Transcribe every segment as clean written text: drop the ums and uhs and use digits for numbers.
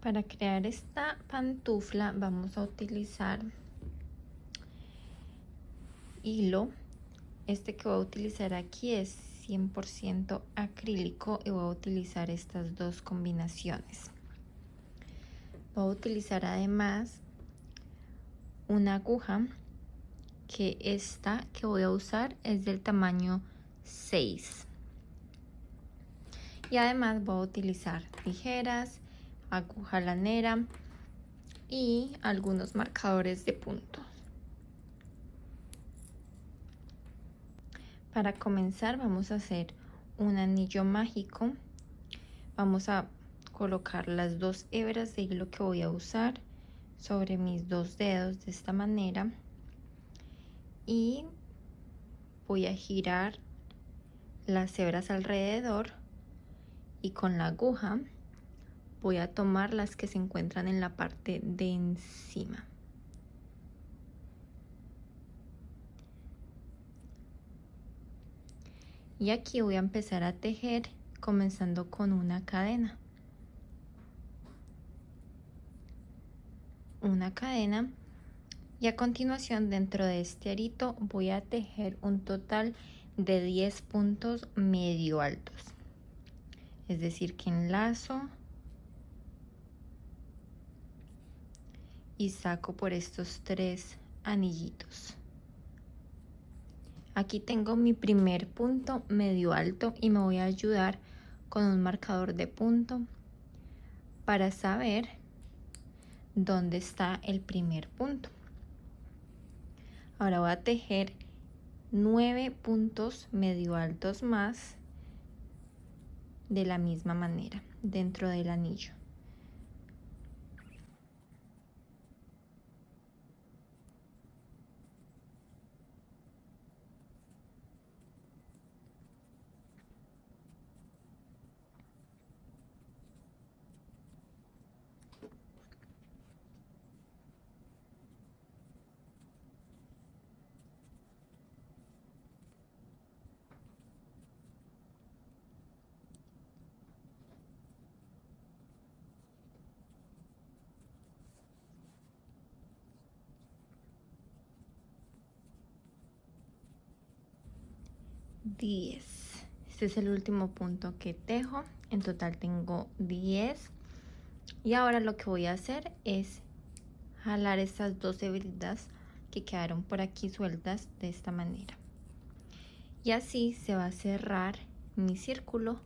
Para crear esta pantufla vamos a utilizar hilo. Este que voy a utilizar aquí es 100% acrílico y voy a utilizar estas dos combinaciones. Voy a utilizar además una aguja, que esta que voy a usar es del tamaño 6. Y además voy a utilizar tijeras, aguja lanera y algunos marcadores de puntos. Para comenzar vamos a hacer un anillo mágico. Vamos a colocar las dos hebras de hilo que voy a usar sobre mis dos dedos de esta manera y voy a girar las hebras alrededor y con la aguja voy a tomar las que se encuentran en la parte de encima. Y aquí voy a empezar a tejer comenzando con una cadena. Una cadena y a continuación dentro de este arito voy a tejer un total de 10 puntos medio altos. Es decir, que enlazo y saco por estos 3 anillitos. Aquí tengo mi primer punto medio alto y me voy a ayudar con un marcador de punto para saber dónde está el primer punto. Ahora voy a tejer 9 puntos medio altos más de la misma manera dentro del anillo. Este es el último punto que tejo. En total tengo 10 y ahora lo que voy a hacer es jalar estas dos hebritas que quedaron por aquí sueltas de esta manera y así se va a cerrar mi círculo.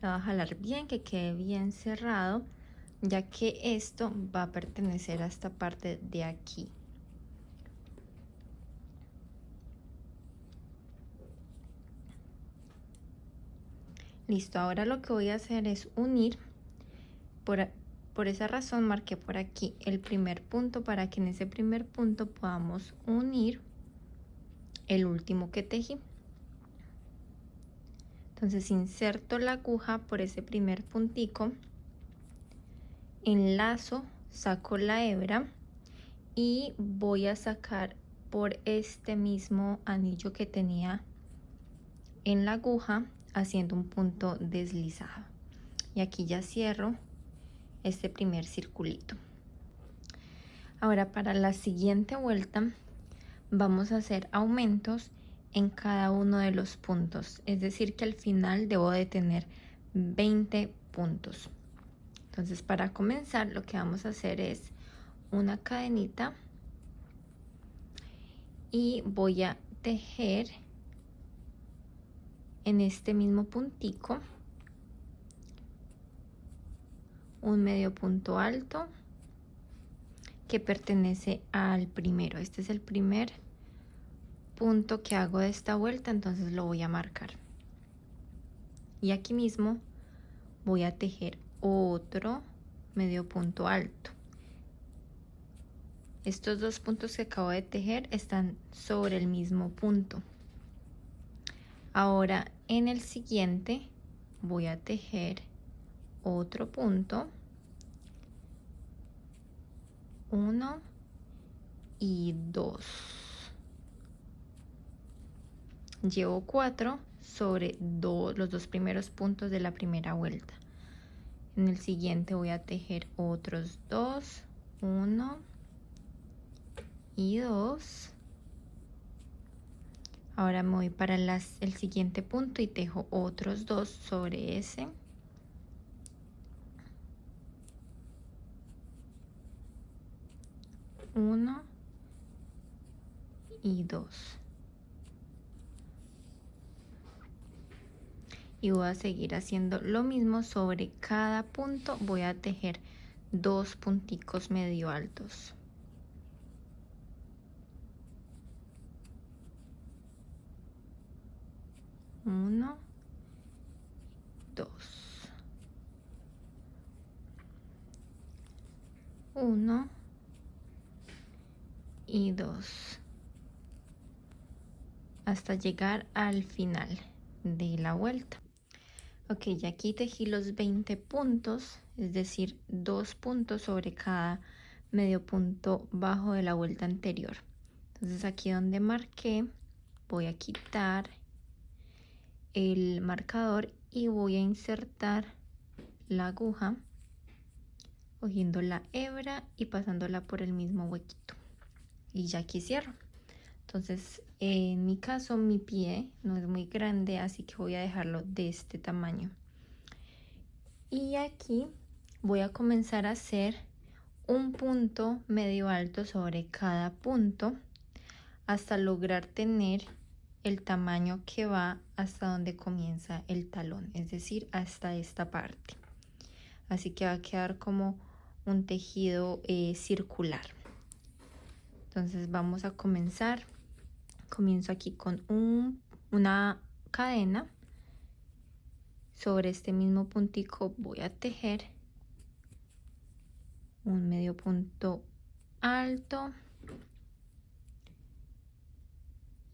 Lo voy a jalar bien, que quede bien cerrado, ya que esto va a pertenecer a esta parte de aquí. Listo, ahora lo que voy a hacer es unir. Por esa razón marqué por aquí el primer punto para que en ese primer punto podamos unir el último que tejí. Entonces inserto la aguja por ese primer puntico, enlazo, saco la hebra y voy a sacar por este mismo anillo que tenía en la aguja, haciendo un punto deslizado. Y aquí ya cierro este primer circulito. Ahora para la siguiente vuelta vamos a hacer aumentos en cada uno de los puntos, es decir que al final debo de tener 20 puntos. Entonces para comenzar lo que vamos a hacer es una cadenita y voy a tejer en este mismo puntico un medio punto alto que pertenece al primero. Este es el primer punto que hago de esta vuelta, entonces lo voy a marcar. Y aquí mismo voy a tejer otro medio punto alto. Estos dos puntos que acabo de tejer están sobre el mismo punto. Ahora en el siguiente voy a tejer otro punto, 1 y 2. Llevo 4 sobre los dos primeros puntos de la primera vuelta. En el siguiente voy a tejer otros 2, 1 y 2. Ahora me voy para el siguiente punto y tejo otros 2 sobre ese. Uno y 2. Y voy a seguir haciendo lo mismo sobre cada punto. Voy a tejer 2 punticos medio altos. Uno, 2. 1 y 2. Hasta llegar al final de la vuelta. Ok, ya aquí tejí los 20 puntos, es decir, 2 puntos sobre cada medio punto bajo de la vuelta anterior. Entonces aquí donde marqué voy a quitar el marcador y voy a insertar la aguja cogiendo la hebra y pasándola por el mismo huequito, y ya aquí cierro. Entonces en mi caso mi pie no es muy grande, así que voy a dejarlo de este tamaño. Y aquí voy a comenzar a hacer un punto medio alto sobre cada punto hasta lograr tener el tamaño que va hasta donde comienza el talón, es decir, hasta esta parte. Así que va a quedar como un tejido circular. Entonces vamos a comenzar. Comienzo aquí con una cadena. Sobre este mismo puntico voy a tejer un medio punto alto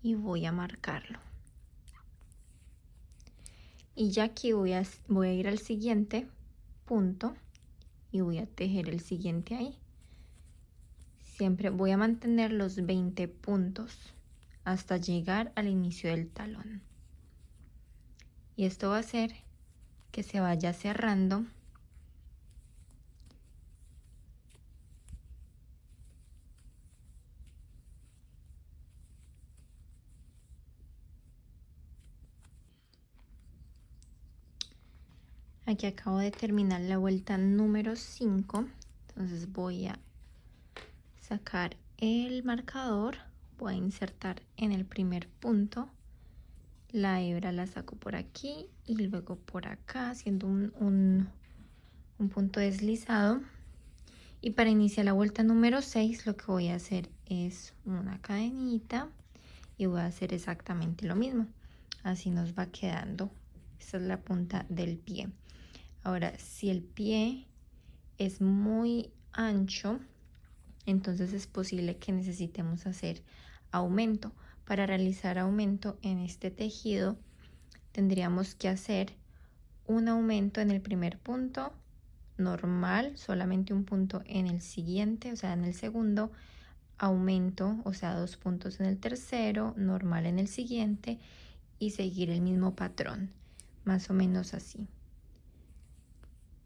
y voy a marcarlo. Y ya aquí voy a ir al siguiente punto y voy a tejer el siguiente ahí. Siempre voy a mantener los 20 puntos hasta llegar al inicio del talón. Y esto va a hacer que se vaya cerrando aquí. Acabo de terminar la vuelta número 5, entonces voy a sacar el marcador, voy a insertar en el primer punto, la hebra la saco por aquí y luego por acá haciendo un punto deslizado. Y para iniciar la vuelta número 6 lo que voy a hacer es una cadenita y voy a hacer exactamente lo mismo. Así nos va quedando. Esta es la punta del pie. Ahora, si el pie es muy ancho, entonces es posible que necesitemos hacer aumento. Para realizar aumento en este tejido tendríamos que hacer un aumento en el primer punto normal, solamente un punto en el siguiente, o sea en el segundo, aumento, o sea 2 puntos en el tercero, normal en el siguiente, y seguir el mismo patrón, más o menos así.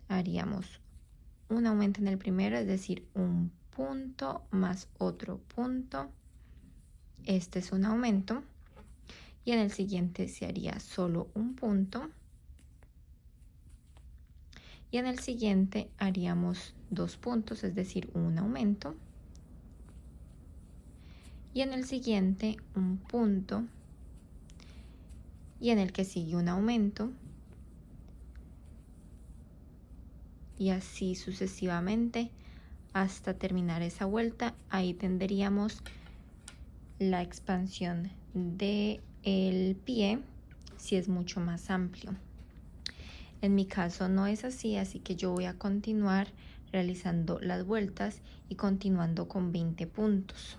Haríamos un aumento en el primero, es decir, un punto más otro punto. Este es un aumento. Y en el siguiente se haría solo un punto. Y en el siguiente haríamos 2 puntos, es decir, un aumento. Y en el siguiente un punto. Y en el que sigue un aumento. Y así sucesivamente hasta terminar esa vuelta. Ahí tendríamos la expansión del pie si es mucho más amplio. En mi caso no es así, así que yo voy a continuar realizando las vueltas y continuando con 20 puntos.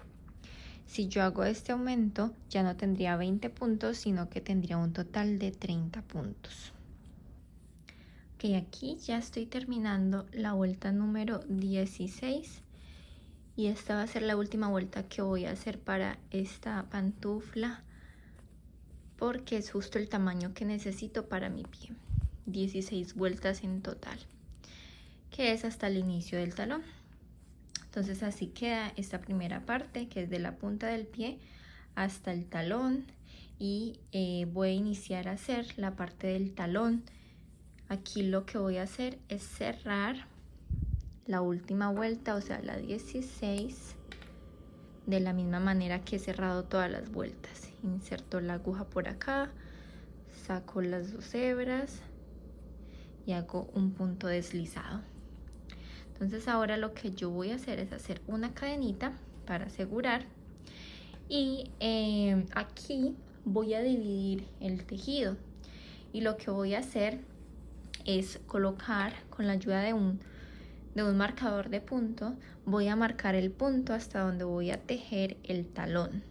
Si yo hago este aumento, ya no tendría 20 puntos, sino que tendría un total de 30 puntos. Ok, aquí ya estoy terminando la vuelta número 16 y esta va a ser la última vuelta que voy a hacer para esta pantufla porque es justo el tamaño que necesito para mi pie. 16 vueltas en total. que es hasta el inicio del talón. Entonces así queda esta primera parte, que es de la punta del pie hasta el talón, y voy a iniciar a hacer la parte del talón. Aquí lo que voy a hacer es cerrar la última vuelta, o sea, la 16, de la misma manera que he cerrado todas las vueltas. Inserto la aguja por acá, saco las 2 hebras y hago un punto deslizado. Entonces ahora lo que yo voy a hacer es hacer una cadenita para asegurar, y aquí voy a dividir el tejido, y lo que voy a hacer es colocar con la ayuda de un marcador de punto, voy a marcar el punto hasta donde voy a tejer el talón.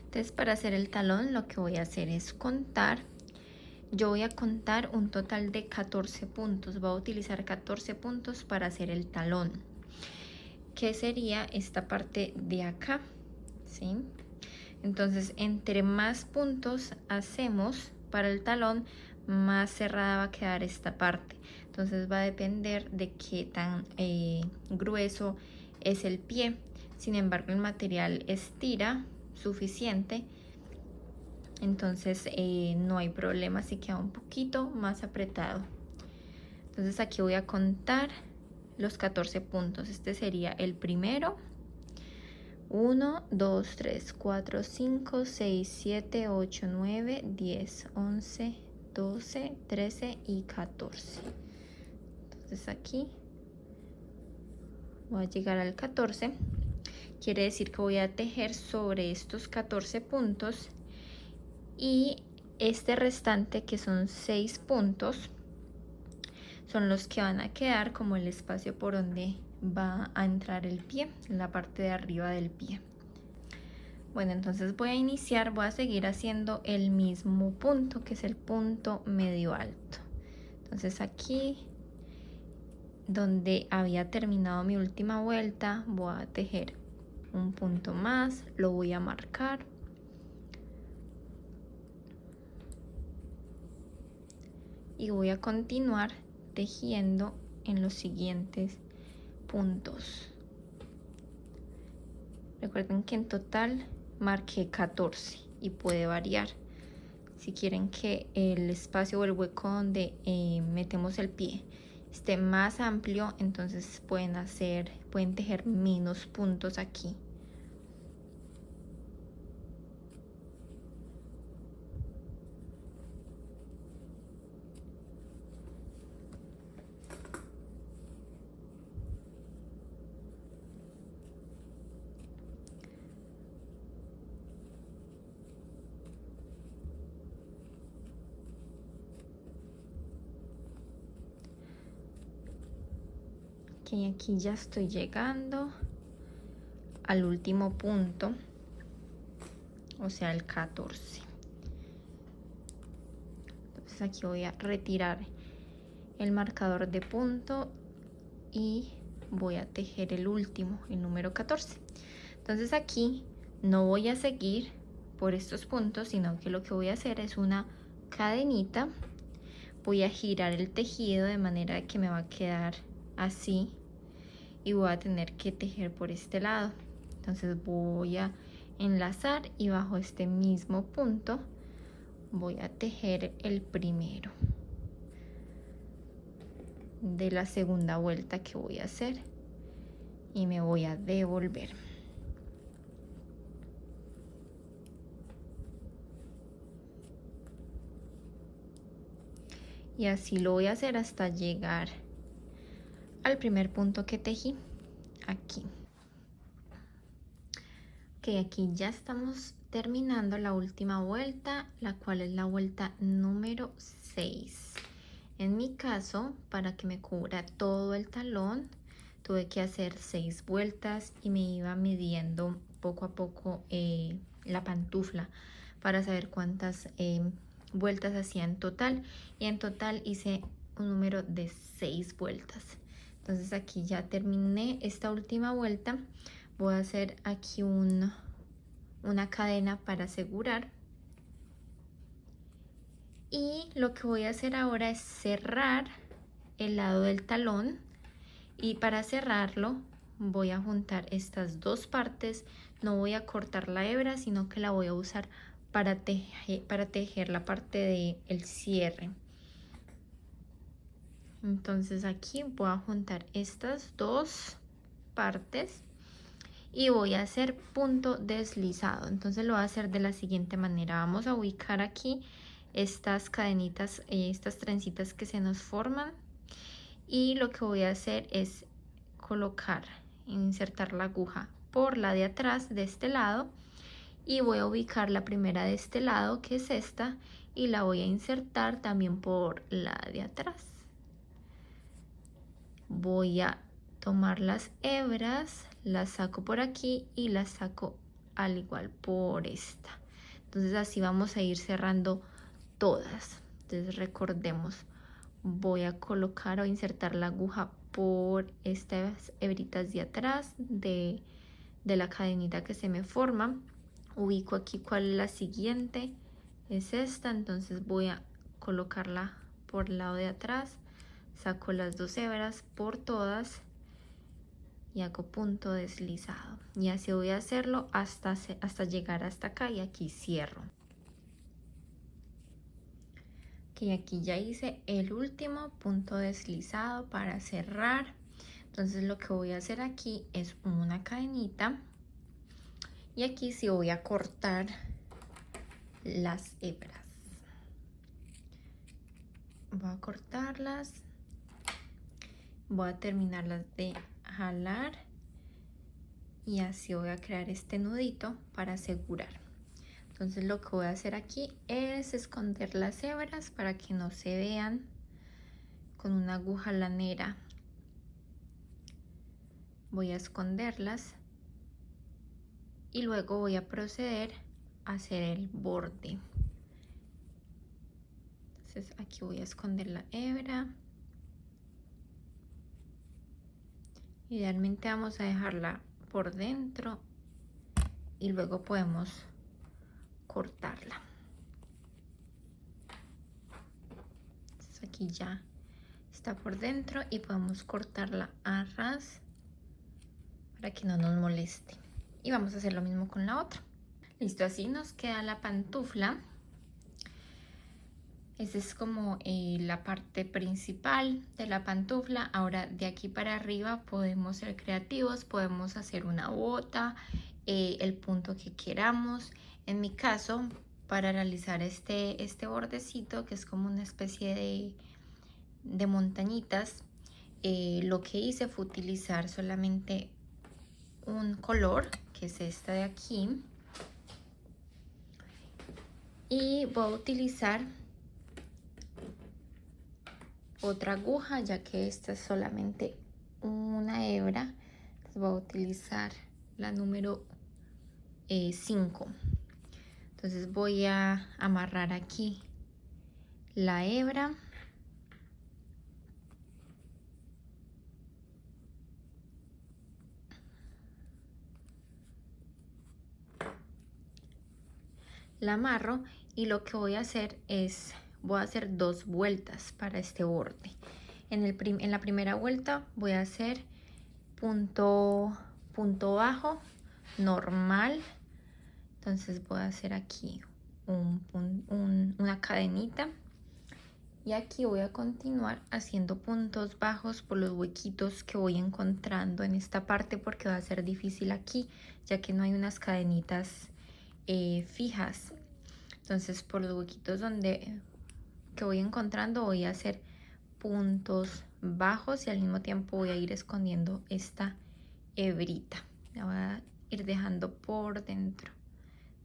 Entonces para hacer el talón lo que voy a hacer es contar. Yo voy a contar un total de 14 puntos, voy a utilizar 14 puntos para hacer el talón, que sería esta parte de acá, ¿sí? Entonces entre más puntos hacemos para el talón, más cerrada va a quedar esta parte. Entonces va a depender de qué tan grueso es el pie. Sin embargo, el material estira suficiente, entonces no hay problema si queda un poquito más apretado. Entonces aquí voy a contar los 14 puntos. Este sería el primero. 1, 2, 3, 4, 5, 6, 7, 8, 9, 10, 11, 12, 13 y 14. Entonces aquí voy a llegar al 14. Quiere decir que voy a tejer sobre estos 14 puntos, y este restante, que son 6 puntos, son los que van a quedar como el espacio por donde va a entrar el pie, en la parte de arriba del pie. Bueno, entonces voy a iniciar, voy a seguir haciendo el mismo punto, que es el punto medio alto. Entonces aquí, donde había terminado mi última vuelta, voy a tejer un punto más, lo voy a marcar. Y voy a continuar tejiendo en los siguientes puntos. Recuerden que en total marqué 14 y puede variar. Si quieren que el espacio o el hueco donde metemos el pie esté más amplio, entonces pueden tejer menos puntos aquí. Okay, aquí ya estoy llegando al último punto, o sea, el 14. Entonces aquí voy a retirar el marcador de punto y voy a tejer el último, el número 14. Entonces aquí no voy a seguir por estos puntos, sino que lo que voy a hacer es una cadenita. Voy a girar el tejido de manera que me va a quedar así, y voy a tener que tejer por este lado. Entonces voy a enlazar y bajo este mismo punto voy a tejer el primero de la segunda vuelta que voy a hacer, y me voy a devolver. Y así lo voy a hacer hasta llegar al primer punto que tejí, aquí. Ok, aquí ya estamos terminando la última vuelta, la cual es la vuelta número 6. En mi caso, para que me cubra todo el talón, tuve que hacer 6 vueltas y me iba midiendo poco a poco la pantufla para saber cuántas vueltas hacía en total. Y en total hice un número de 6 vueltas. Entonces aquí ya terminé esta última vuelta. Voy a hacer aquí una cadena para asegurar. Y lo que voy a hacer ahora es cerrar el lado del talón Y para cerrarlo voy a juntar estas dos partes. No voy a cortar la hebra, sino que la voy a usar para tejer la parte del cierre. Entonces aquí voy a juntar estas dos partes y voy a hacer punto deslizado. Entonces lo voy a hacer de la siguiente manera. Vamos a ubicar aquí estas cadenitas, estas trencitas que se nos forman, y lo que voy a hacer es colocar, insertar la aguja por la de atrás de este lado, y voy a ubicar la primera de este lado, que es esta, y la voy a insertar también por la de atrás. Voy a tomar las hebras, las saco por aquí y las saco al igual por esta. Entonces así vamos a ir cerrando todas. Entonces recordemos, voy a colocar o insertar la aguja por estas hebritas de atrás de la cadenita que se me forma. Ubico aquí cuál es la siguiente, es esta. Entonces voy a colocarla por el lado de atrás, saco las dos hebras por todas y hago punto deslizado, y así voy a hacerlo hasta llegar hasta acá, y aquí cierro. Que aquí ya hice el último punto deslizado para cerrar. Entonces lo que voy a hacer aquí es una cadenita, y aquí sí voy a cortar las hebras. Voy a cortarlas, voy a terminarlas de jalar, y así voy a crear este nudito para asegurar. Entonces lo que voy a hacer aquí es esconder las hebras para que no se vean con una aguja lanera. Voy a esconderlas y luego voy a proceder a hacer el borde. Entonces aquí voy a esconder la hebra. Idealmente vamos a dejarla por dentro y luego podemos cortarla. Entonces aquí ya está por dentro y podemos cortarla a ras para que no nos moleste. Y vamos a hacer lo mismo con la otra. Listo, así nos queda la pantufla. Esa es como la parte principal de la pantufla. Ahora de aquí para arriba podemos ser creativos, podemos hacer una bota, el punto que queramos. En mi caso, para realizar este bordecito, que es como una especie de montañitas, lo que hice fue utilizar solamente un color, que es esta de aquí, y voy a utilizar otra aguja, ya que esta es solamente una hebra. Entonces voy a utilizar la número 5. Entonces voy a amarrar aquí la hebra, la amarro, y lo que voy a hacer es voy a hacer dos vueltas para este borde. En la primera vuelta voy a hacer punto bajo normal. Entonces voy a hacer aquí una cadenita, y aquí voy a continuar haciendo puntos bajos por los huequitos que voy encontrando en esta parte, porque va a ser difícil aquí ya que no hay unas cadenitas fijas. Entonces por los huequitos que voy encontrando voy a hacer puntos bajos, y al mismo tiempo voy a ir escondiendo esta hebrita. La voy a ir dejando por dentro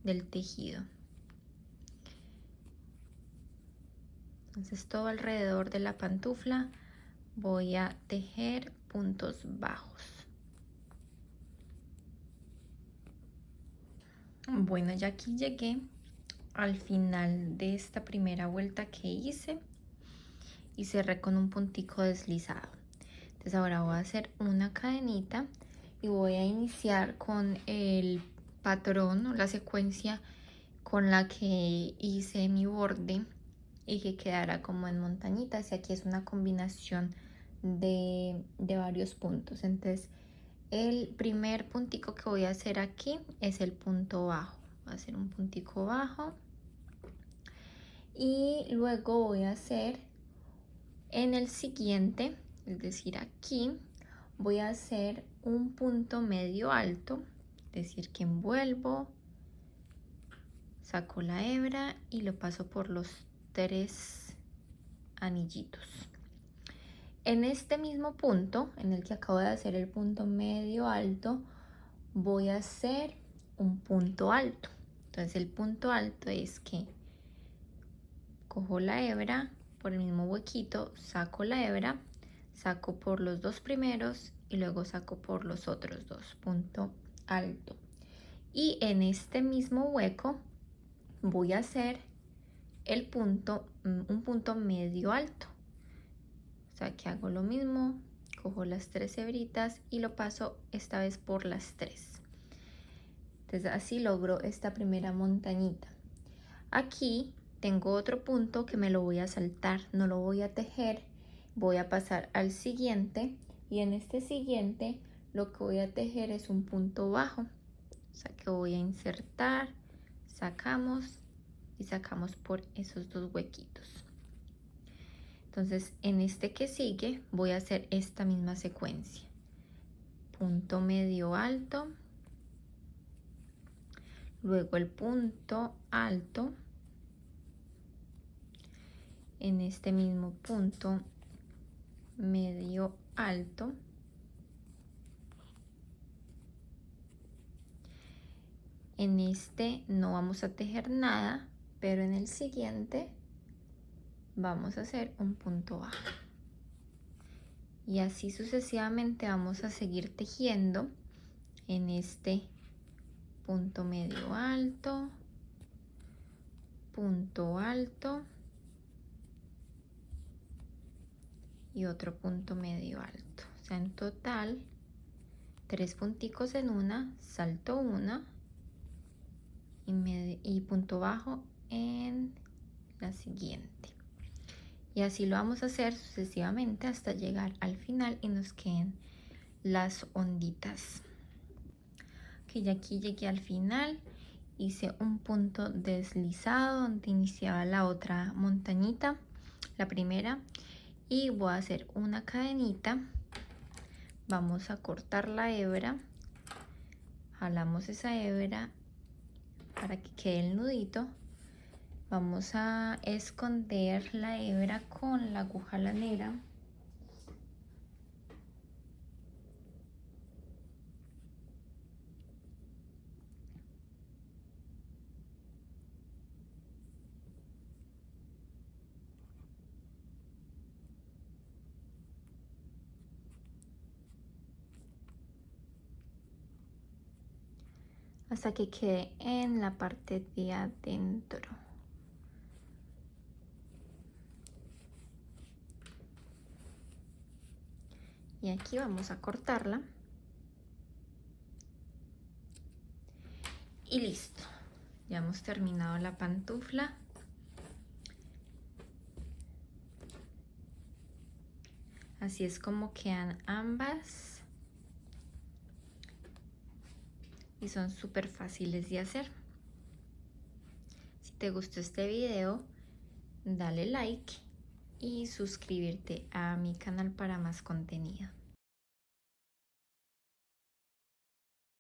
del tejido. Entonces todo alrededor de la pantufla voy a tejer puntos bajos. Bueno, ya aquí llegué al final de esta primera vuelta que hice y cerré con un puntico deslizado. Entonces ahora voy a hacer una cadenita y voy a iniciar con el patrón o la secuencia con la que hice mi borde y que quedara como en montañitas. Y aquí es una combinación de varios puntos. Entonces el primer puntico que voy a hacer aquí es el punto bajo. Voy a hacer un puntico bajo y luego voy a hacer en el siguiente, es decir aquí, voy a hacer un punto medio alto, es decir que envuelvo, saco la hebra y lo paso por los 3 anillitos. En este mismo punto, en el que acabo de hacer el punto medio alto, voy a hacer un punto alto. Entonces el punto alto es que cojo la hebra por el mismo huequito, saco la hebra, saco por los 2 primeros y luego saco por los otros 2, punto alto. Y en este mismo hueco voy a hacer el punto, un punto medio alto. O sea que hago lo mismo, cojo las 3 hebritas y lo paso esta vez por las 3. Entonces así logro esta primera montañita. Aquí tengo otro punto que me lo voy a saltar, no lo voy a tejer, voy a pasar al siguiente y en este siguiente lo que voy a tejer es un punto bajo. O sea que voy a insertar, sacamos y sacamos por esos 2 huequitos. Entonces en este que sigue voy a hacer esta misma secuencia. Punto medio alto, luego el punto alto, en este mismo punto medio alto, en este no vamos a tejer nada, pero en el siguiente vamos a hacer un punto bajo y así sucesivamente vamos a seguir tejiendo en este punto medio alto, punto alto y otro punto medio alto. O sea, en total 3 punticos en una, salto una y punto bajo en la siguiente. Y así lo vamos a hacer sucesivamente hasta llegar al final y nos queden las onditas. Ok, ya aquí llegué al final, hice un punto deslizado donde iniciaba la otra montañita, la primera, y voy a hacer una cadenita. Vamos a cortar la hebra, jalamos esa hebra para que quede el nudito. Vamos a esconder la hebra con la aguja lanera. Hasta que quede en la parte de adentro. Y aquí vamos a cortarla. Y listo. Ya hemos terminado la pantufla. Así es como quedan ambas. Y son súper fáciles de hacer. Si te gustó este video, dale like y suscribirte a mi canal para más contenido.